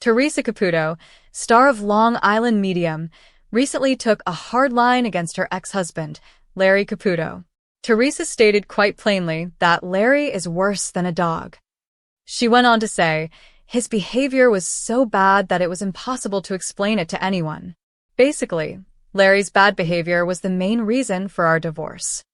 Theresa Caputo, star of Long Island Medium, recently took a hard line against her ex-husband, Larry Caputo. Theresa stated quite plainly that Larry is worse than a dog. She went on to say, his behavior was so bad that it was impossible to explain it to anyone. Basically, Larry's bad behavior was the main reason for our divorce.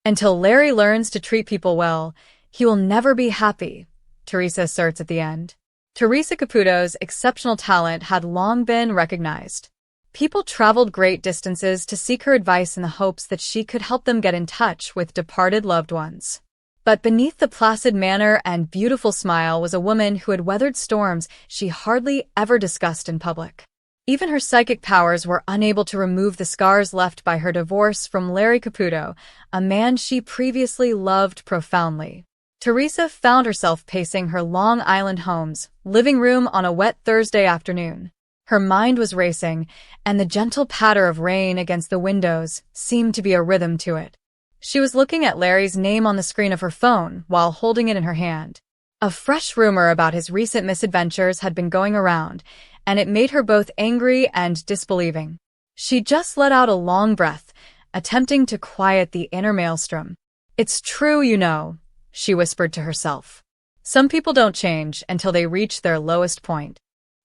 Until Larry learns to treat people well, he will never be happy, Theresa asserts at the end. Theresa Caputo's exceptional talent had long been recognized. People traveled great distances to seek her advice in the hopes that she could help them get in touch with departed loved ones. But beneath the placid manner and beautiful smile was a woman who had weathered storms she hardly ever discussed in public. Even her psychic powers were unable to remove the scars left by her divorce from Larry Caputo, a man she previously loved profoundly. Theresa found herself pacing her Long Island home's living room on a wet Thursday afternoon. Her mind was racing, and the gentle patter of rain against the windows seemed to be a rhythm to it. She was looking at Larry's name on the screen of her phone while holding it in her hand. A fresh rumor about his recent misadventures had been going around, and it made her both angry and disbelieving. She just let out a long breath, attempting to quiet the inner maelstrom. "It's true, you know," she whispered to herself. "Some people don't change until they reach their lowest point."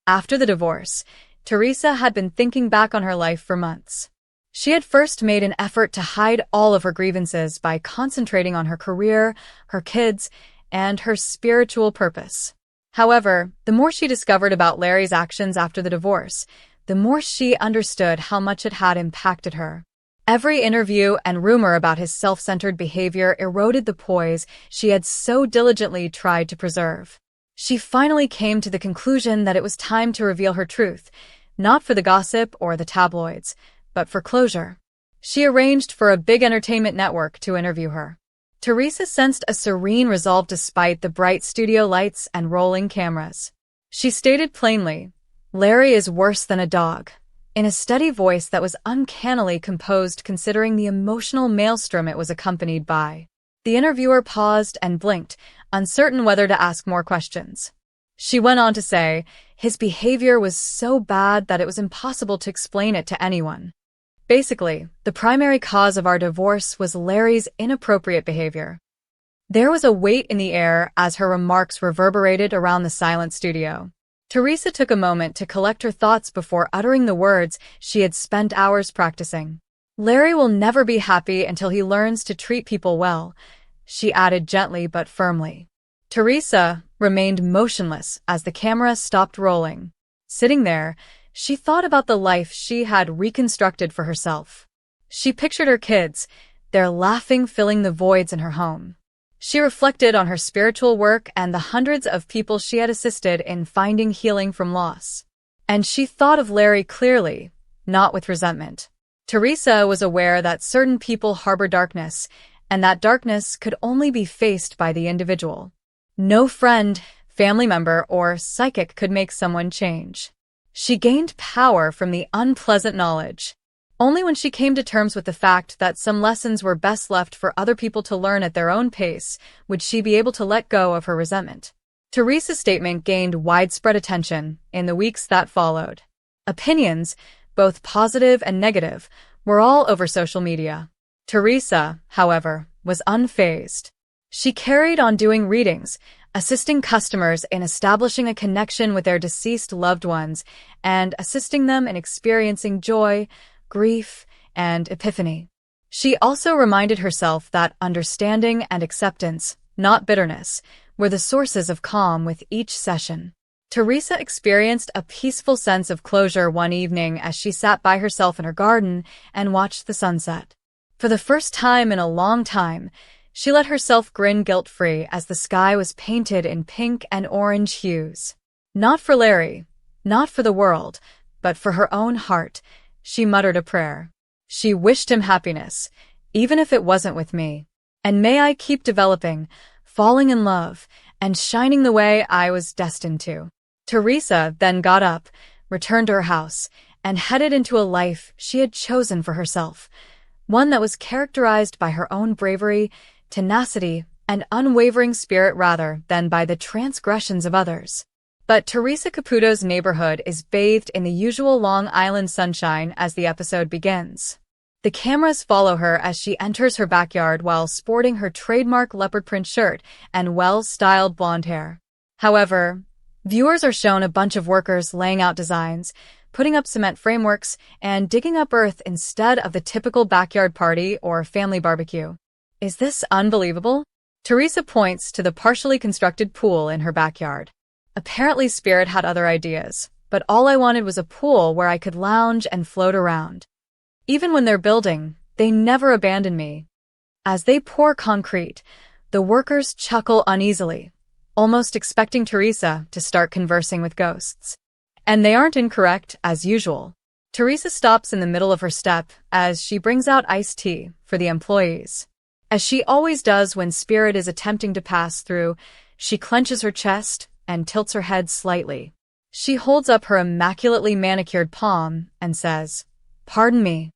After the divorce, Theresa had been thinking back on her life for months. She had first made an effort to hide all of her grievances by concentrating on her career, her kids, and her spiritual purpose. However, the more she discovered about Larry's actions after the divorce, the more she understood how much it had impacted her. Every interview and rumor about his self-centered behavior eroded the poise she had so diligently tried to preserve. She finally came to the conclusion that it was time to reveal her truth, not for the gossip or the tabloids, but for closure. She arranged for a big entertainment network to interview her. Theresa sensed a serene resolve despite the bright studio lights and rolling cameras. She stated plainly, "Larry is worse than a dog," in a steady voice that was uncannily composed considering the emotional maelstrom it was accompanied by. The interviewer paused and blinked, uncertain whether to ask more questions. She went on to say, "His behavior was so bad that it was impossible to explain it to anyone." Basically, the primary cause of our divorce was Larry's inappropriate behavior. There was a weight in the air as her remarks reverberated around the silent studio. Theresa took a moment to collect her thoughts before uttering the words she had spent hours practicing. "Larry will never be happy until he learns to treat people well," she added gently but firmly. Theresa remained motionless as the camera stopped rolling. Sitting there, she thought about the life she had reconstructed for herself. She pictured her kids, their laughing filling the voids in her home. She reflected on her spiritual work and the hundreds of people she had assisted in finding healing from loss. And she thought of Larry clearly, not with resentment. Theresa was aware that certain people harbor darkness, and that darkness could only be faced by the individual. No friend, family member, or psychic could make someone change. She gained power from the unpleasant knowledge. Only when she came to terms with the fact that some lessons were best left for other people to learn at their own pace would she be able to let go of her resentment. Theresa's statement gained widespread attention in the weeks that followed. Opinions, both positive and negative, were all over social media. Theresa, however, was unfazed. She carried on doing readings, assisting customers in establishing a connection with their deceased loved ones, and assisting them in experiencing joy, grief, and epiphany. She also reminded herself that understanding and acceptance, not bitterness, were the sources of calm with each session. Theresa experienced a peaceful sense of closure one evening as she sat by herself in her garden and watched the sunset. For the first time in a long time, she let herself grin guilt-free as the sky was painted in pink and orange hues. Not for Larry, not for the world, but for her own heart, she muttered a prayer. She wished him happiness, even if it wasn't with me. And may I keep developing, falling in love, and shining the way I was destined to. Theresa then got up, returned to her house, and headed into a life she had chosen for herself, one that was characterized by her own bravery, tenacity, and unwavering spirit rather than by the transgressions of others. But Theresa Caputo's neighborhood is bathed in the usual Long Island sunshine as the episode begins. The cameras follow her as she enters her backyard while sporting her trademark leopard print shirt and well-styled blonde hair. However, viewers are shown a bunch of workers laying out designs, putting up cement frameworks, and digging up earth instead of the typical backyard party or family barbecue. Is this unbelievable? Theresa points to the partially constructed pool in her backyard. Apparently Spirit had other ideas, but all I wanted was a pool where I could lounge and float around. Even when they're building, they never abandon me. As they pour concrete, the workers chuckle uneasily, almost expecting Theresa to start conversing with ghosts. And they aren't incorrect, as usual. Theresa stops in the middle of her step as she brings out iced tea for the employees. As she always does when Spirit is attempting to pass through, she clenches her chest and tilts her head slightly. She holds up her immaculately manicured palm and says, "Pardon me,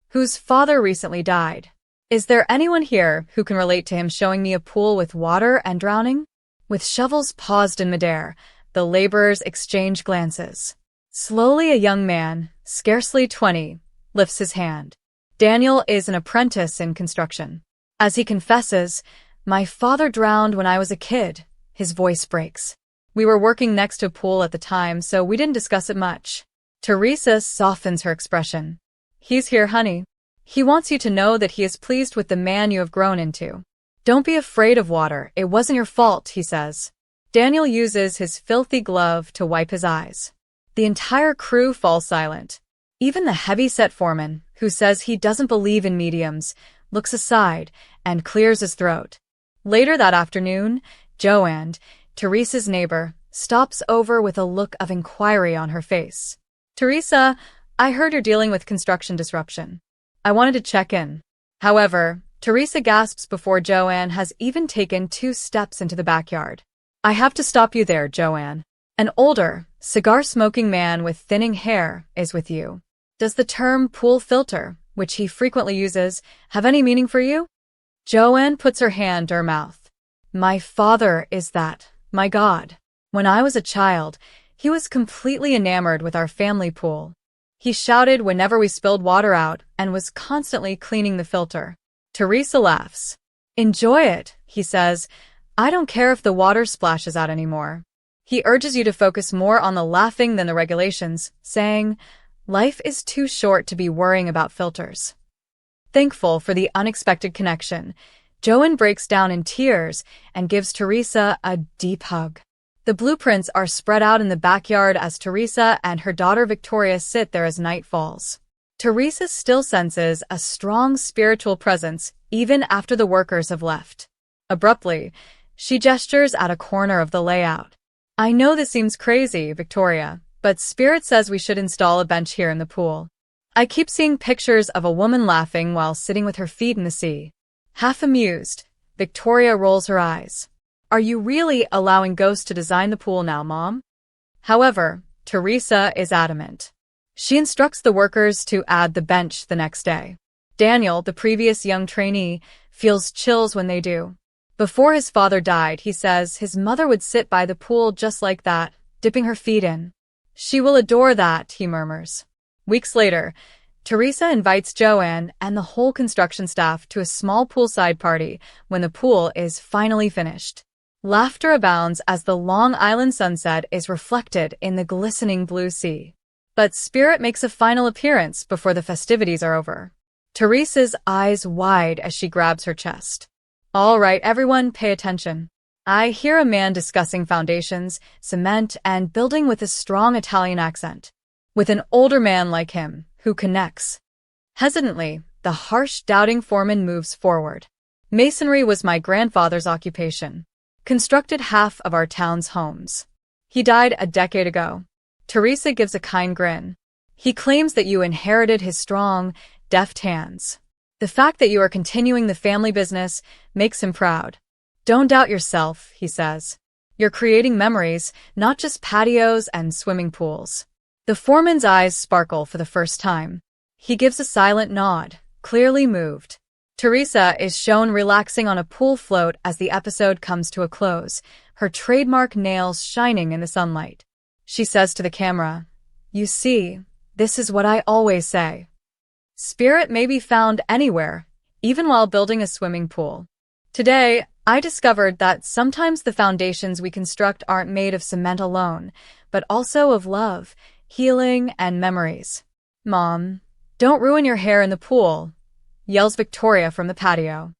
whose father recently died. Is there anyone here who can relate to him showing me a pool with water and drowning?" With shovels paused in midair, the laborers exchange glances. Slowly a young man, scarcely 20, lifts his hand. Daniel is an apprentice in construction. As he confesses, "My father drowned when I was a kid," his voice breaks. "We were working next to a pool at the time, so we didn't discuss it much." Theresa softens her expression. "He's here, honey. He wants you to know that he is pleased with the man you have grown into. Don't be afraid of water. It wasn't your fault," he says. Daniel uses his filthy glove to wipe his eyes. The entire crew falls silent. Even the heavy-set foreman, who says he doesn't believe in mediums, looks aside and clears his throat. Later that afternoon, Joanne, Theresa's neighbor, stops over with a look of inquiry on her face. "Theresa, I heard you're dealing with construction disruption. I wanted to check in." However, Theresa gasps before Joanne has even taken 2 steps into the backyard. "I have to stop you there, Joanne. An older, cigar-smoking man with thinning hair is with you. Does the term pool filter, which he frequently uses, have any meaning for you?" Joanne puts her hand to her mouth. "My father is that, my God. When I was a child, he was completely enamored with our family pool. He shouted whenever we spilled water out and was constantly cleaning the filter." Theresa laughs. "Enjoy it," he says. "I don't care if the water splashes out anymore." He urges you to focus more on the laughing than the regulations, saying, "Life is too short to be worrying about filters." Thankful for the unexpected connection, Joanne breaks down in tears and gives Theresa a deep hug. The blueprints are spread out in the backyard as Theresa and her daughter Victoria sit there as night falls. Theresa still senses a strong spiritual presence even after the workers have left. Abruptly, she gestures at a corner of the layout. "I know this seems crazy, Victoria, but Spirit says we should install a bench here in the pool. I keep seeing pictures of a woman laughing while sitting with her feet in the sea." Half amused, Victoria rolls her eyes. "Are you really allowing ghosts to design the pool now, Mom?" However, Theresa is adamant. She instructs the workers to add the bench the next day. Daniel, the previous young trainee, feels chills when they do. Before his father died, he says his mother would sit by the pool just like that, dipping her feet in. "She will adore that," he murmurs. Weeks later, Theresa invites Joanne and the whole construction staff to a small poolside party when the pool is finally finished. Laughter abounds as the Long Island sunset is reflected in the glistening blue sea. But Spirit makes a final appearance before the festivities are over. Theresa's eyes wide as she grabs her chest. "All right, everyone, pay attention. I hear a man discussing foundations, cement, and building with a strong Italian accent. With an older man like him, who connects." Hesitantly, the harsh, doubting foreman moves forward. "Masonry was my grandfather's occupation. Constructed half of our town's homes. He died a decade ago." Theresa gives a kind grin. "He claims that you inherited his strong, deft hands. The fact that you are continuing the family business makes him proud. Don't doubt yourself," he says. "You're creating memories, not just patios and swimming pools." The foreman's eyes sparkle for the first time. He gives a silent nod, clearly moved. Theresa is shown relaxing on a pool float as the episode comes to a close, her trademark nails shining in the sunlight. She says to the camera, "You see, this is what I always say. Spirit may be found anywhere, even while building a swimming pool." Today, I discovered that sometimes the foundations we construct aren't made of cement alone, but also of love, healing, and memories. "Mom, don't ruin your hair in the pool," yells Victoria from the patio.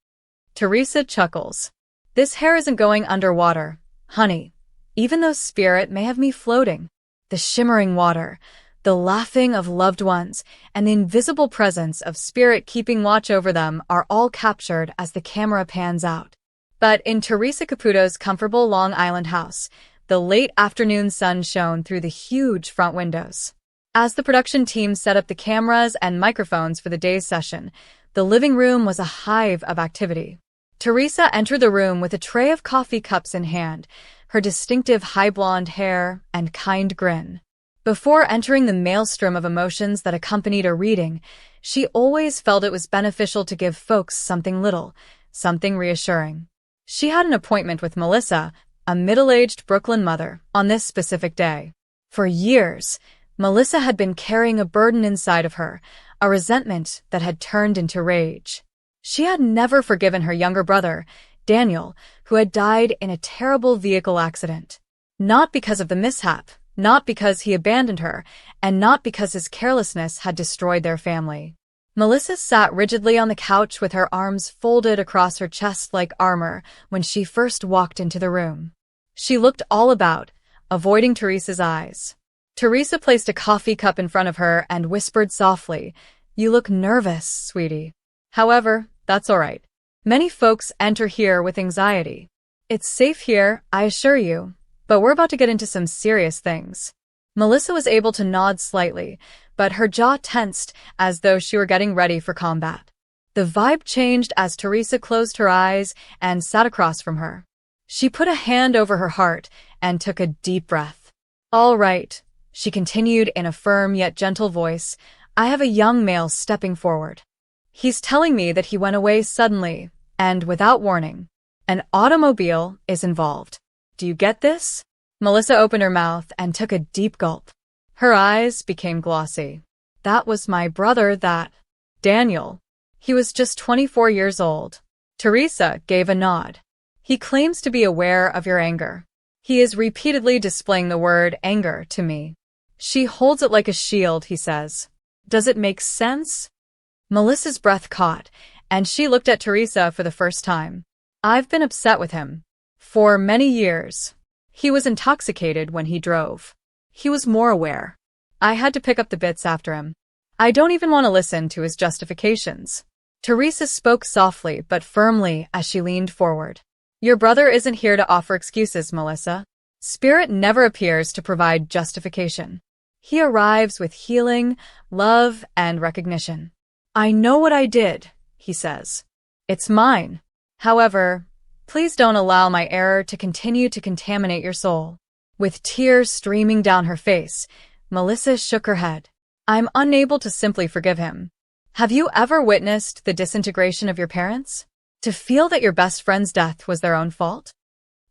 Theresa chuckles. "This hair isn't going underwater, honey, even though spirit may have me floating." The shimmering water, the laughing of loved ones, and the invisible presence of spirit keeping watch over them are all captured as the camera pans out. But in Theresa Caputo's comfortable Long Island house, the late afternoon sun shone through the huge front windows. As the production team set up the cameras and microphones for the day's session, the living room was a hive of activity. Theresa entered the room with a tray of coffee cups in hand, her distinctive high blonde hair and kind grin. Before entering the maelstrom of emotions that accompanied a reading, she always felt it was beneficial to give folks something little, something reassuring. She had an appointment with Melissa, a middle-aged Brooklyn mother, on this specific day. For years, Melissa had been carrying a burden inside of her, a resentment that had turned into rage. She had never forgiven her younger brother, Daniel, who had died in a terrible vehicle accident. Not because of the mishap, not because he abandoned her, and not because his carelessness had destroyed their family. Melissa sat rigidly on the couch with her arms folded across her chest like armor when she first walked into the room. She looked all about, avoiding Theresa's eyes. Theresa placed a coffee cup in front of her and whispered softly, "You look nervous, sweetie." However, that's all right. Many folks enter here with anxiety. It's safe here, I assure you, but we're about to get into some serious things. Melissa was able to nod slightly, but her jaw tensed as though she were getting ready for combat. The vibe changed as Theresa closed her eyes and sat across from her. She put a hand over her heart and took a deep breath. "All right," she continued in a firm yet gentle voice, "I have a young male stepping forward. He's telling me that he went away suddenly, and without warning. An automobile is involved. Do you get this?" Melissa opened her mouth and took a deep gulp. Her eyes became glossy. "That was my brother, that Daniel. He was just 24 years old." Theresa gave a nod. "He claims to be aware of your anger. He is repeatedly displaying the word anger to me. She holds it like a shield, he says. Does it make sense?" Melissa's breath caught, and she looked at Theresa for the first time. "I've been upset with him. For many years. He was intoxicated when he drove. He was more aware. I had to pick up the bits after him. I don't even want to listen to his justifications." Theresa spoke softly but firmly as she leaned forward. "Your brother isn't here to offer excuses, Melissa. Spirit never appears to provide justification. He arrives with healing, love, and recognition. I know what I did, he says. It's mine. However, please don't allow my error to continue to contaminate your soul." With tears streaming down her face, Melissa shook her head. "I'm unable to simply forgive him. Have you ever witnessed the disintegration of your parents? To feel that your best friend's death was their own fault?"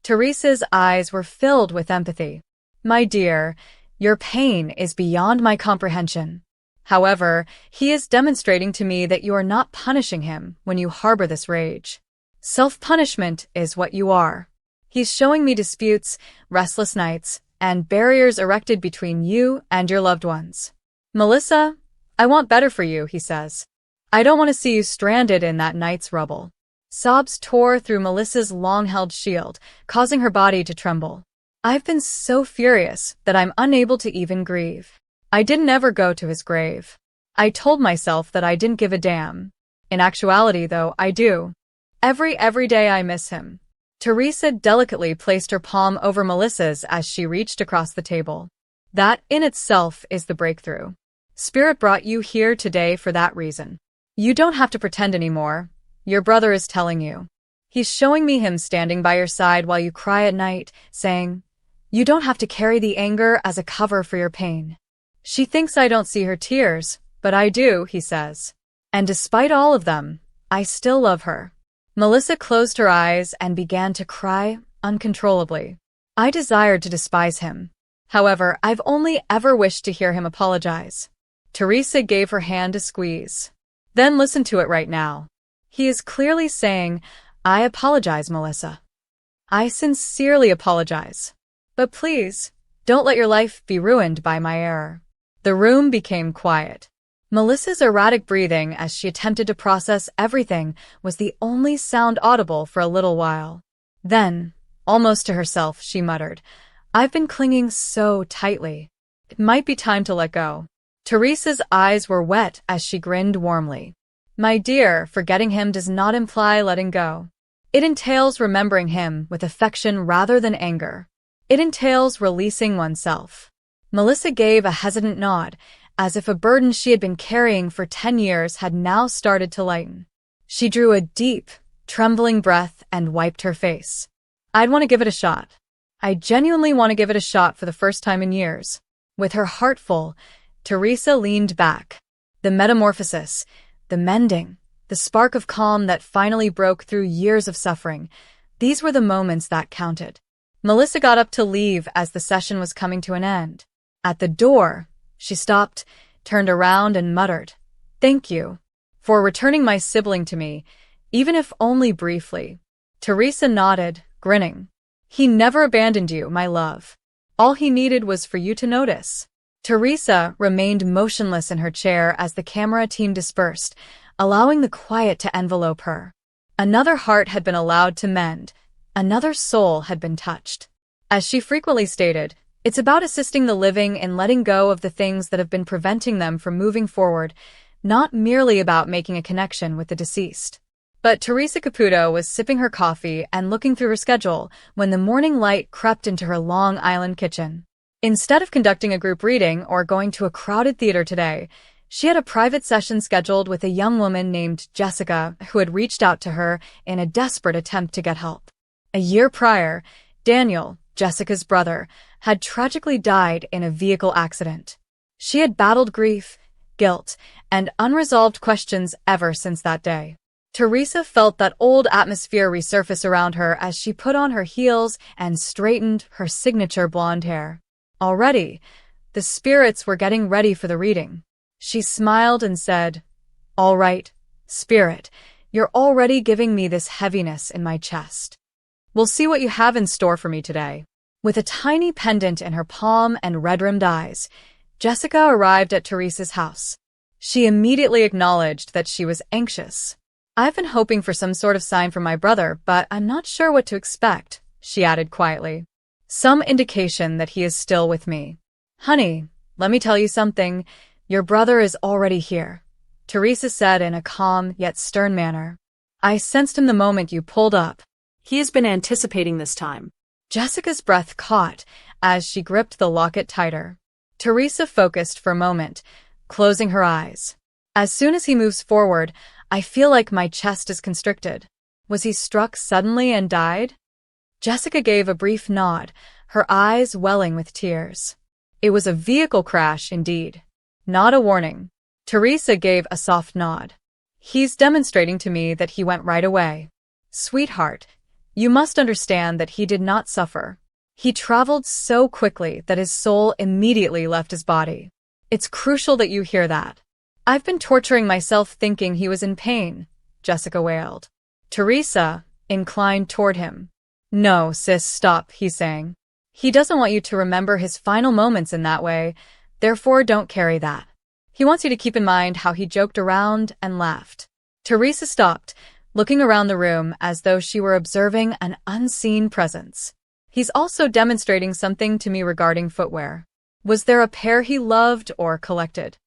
Theresa's eyes were filled with empathy. "My dear, your pain is beyond my comprehension. However, he is demonstrating to me that you are not punishing him when you harbor this rage. Self-punishment is what you are. He's showing me disputes, restless nights, and barriers erected between you and your loved ones. Melissa, I want better for you, he says. I don't want to see you stranded in that night's rubble." Sobs tore through Melissa's long-held shield, causing her body to tremble. "I've been so furious that I'm unable to even grieve. I didn't ever go to his grave. I told myself that I didn't give a damn. In actuality, though, I do. Every day I miss him." Theresa delicately placed her palm over Melissa's as she reached across the table. "That in itself is the breakthrough. Spirit brought you here today for that reason. You don't have to pretend anymore. Your brother is telling you. He's showing me him standing by your side while you cry at night, saying, 'You don't have to carry the anger as a cover for your pain.' She thinks I don't see her tears, but I do," he says. "And despite all of them, I still love her." Melissa closed her eyes and began to cry uncontrollably. I desired to despise him. However, I've only ever wished to hear him apologize. Theresa gave her hand a squeeze. Then listen to it right now. He is clearly saying, I apologize, Melissa. I sincerely apologize. But please, don't let your life be ruined by my error. The room became quiet. Melissa's erratic breathing as she attempted to process everything was the only sound audible for a little while. Then, almost to herself, she muttered, I've been clinging so tightly. It might be time to let go. Theresa's eyes were wet as she grinned warmly. My dear, forgetting him does not imply letting go. It entails remembering him with affection rather than anger. It entails releasing oneself. Melissa gave a hesitant nod, as if a burden she had been carrying for 10 years had now started to lighten. She drew a deep, trembling breath and wiped her face. I'd want to give it a shot. I genuinely want to give it a shot for the first time in years. With her heart full, Theresa leaned back. The metamorphosis, the mending, the spark of calm that finally broke through years of suffering, these were the moments that counted. Melissa got up to leave as the session was coming to an end. At the door, she stopped, turned around and muttered, Thank you for returning my sibling to me, even if only briefly. Theresa nodded, grinning. He never abandoned you, my love. All he needed was for you to notice. Theresa remained motionless in her chair as the camera team dispersed, allowing the quiet to envelope her. Another heart had been allowed to mend. Another soul had been touched. As she frequently stated, it's about assisting the living in letting go of the things that have been preventing them from moving forward, not merely about making a connection with the deceased. But Theresa Caputo was sipping her coffee and looking through her schedule when the morning light crept into her Long Island kitchen. Instead of conducting a group reading or going to a crowded theater today, she had a private session scheduled with a young woman named Jessica who had reached out to her in a desperate attempt to get help. A year prior, Daniel, Jessica's brother, had tragically died in a vehicle accident. She had battled grief, guilt, and unresolved questions ever since that day. Theresa felt that old atmosphere resurface around her as she put on her heels and straightened her signature blonde hair. Already, the spirits were getting ready for the reading. She smiled and said, All right, spirit, you're already giving me this heaviness in my chest. We'll see what you have in store for me today. With a tiny pendant in her palm and red-rimmed eyes, Jessica arrived at Theresa's house. She immediately acknowledged that she was anxious. I've been hoping for some sort of sign from my brother, but I'm not sure what to expect, she added quietly. Some indication that he is still with me. Honey, let me tell you something. Your brother is already here, Theresa said in a calm yet stern manner. I sensed him the moment you pulled up. He has been anticipating this time. Jessica's breath caught as she gripped the locket tighter. Theresa focused for a moment, closing her eyes. As soon as he moves forward, I feel like my chest is constricted. Was he struck suddenly and died? Jessica gave a brief nod, her eyes welling with tears. It was a vehicle crash indeed, not a warning. Theresa gave a soft nod. He's demonstrating to me that he went right away. Sweetheart, you must understand that he did not suffer. He traveled so quickly that his soul immediately left his body. It's crucial that you hear that. I've been torturing myself thinking he was in pain, Jessica wailed. Theresa inclined toward him. No, sis, stop, he sang. He doesn't want you to remember his final moments in that way, therefore don't carry that. He wants you to keep in mind how he joked around and laughed. Theresa stopped, looking around the room as though she were observing an unseen presence. He's also demonstrating something to me regarding footwear. Was there a pair he loved or collected?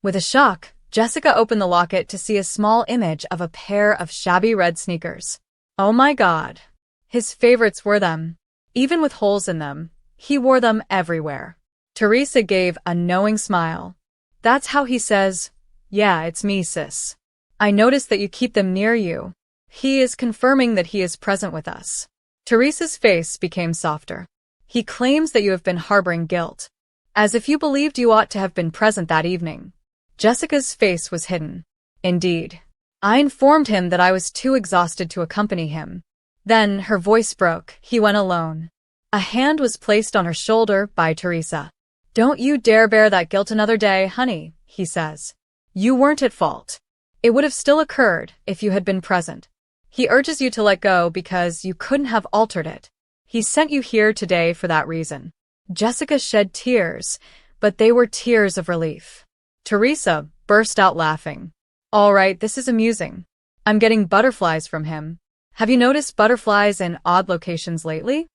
With a shock, Jessica opened the locket to see a small image of a pair of shabby red sneakers. Oh my God. His favorites were them. Even with holes in them, he wore them everywhere. Theresa gave a knowing smile. That's how he says, yeah, it's me, sis. I noticed that you keep them near you. He is confirming that he is present with us. Theresa's face became softer. He claims that you have been harboring guilt, as if you believed you ought to have been present that evening. Jessica's face was hidden. Indeed. I informed him that I was too exhausted to accompany him. Then her voice broke. He went alone. A hand was placed on her shoulder by Theresa. "Don't you dare bear that guilt another day, honey," he says. "You weren't at fault. It would have still occurred if you had been present. He urges you to let go because you couldn't have altered it. He sent you here today for that reason." Jessica shed tears, but they were tears of relief. Theresa burst out laughing. "All right, this is amusing. I'm getting butterflies from him. Have you noticed butterflies in odd locations lately?"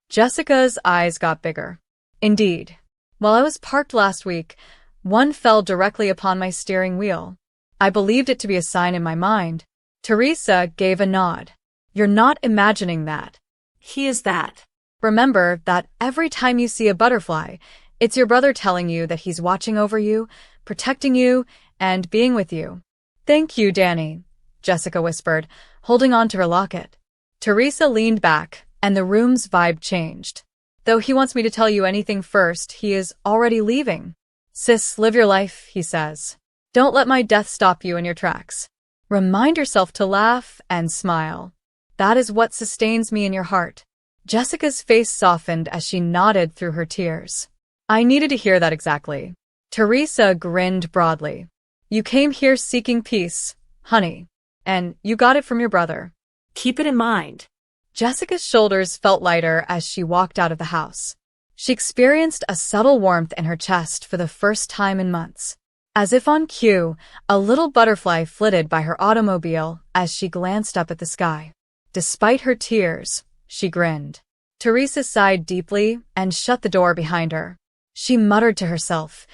Jessica's eyes got bigger. "Indeed. While I was parked last week, one fell directly upon my steering wheel. I believed it to be a sign in my mind." Theresa gave a nod. "You're not imagining that. He is that. Remember that every time you see a butterfly, it's your brother telling you that he's watching over you, protecting you, and being with you." "Thank you, Danny," Jessica whispered, holding on to her locket. Theresa leaned back, and the room's vibe changed. "Though he wants me to tell you anything first, he is already leaving." "Sis, live your life," he says. "Don't let my death stop you in your tracks. Remind yourself to laugh and smile. That is what sustains me in your heart." Jessica's face softened as she nodded through her tears. "I needed to hear that exactly." Theresa grinned broadly. "You came here seeking peace, honey, and you got it from your brother. Keep it in mind." Jessica's shoulders felt lighter as she walked out of the house. She experienced a subtle warmth in her chest for the first time in months. As if on cue, a little butterfly flitted by her automobile as she glanced up at the sky. Despite her tears, she grinned. Theresa sighed deeply and shut the door behind her. She muttered to herself,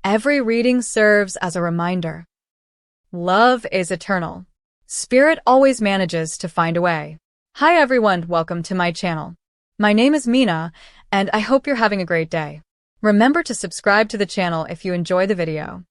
"Every reading serves as a reminder. Love is eternal. Spirit always manages to find a way." Hi everyone, welcome to my channel. My name is Mina, and I hope you're having a great day. Remember to subscribe to the channel if you enjoy the video.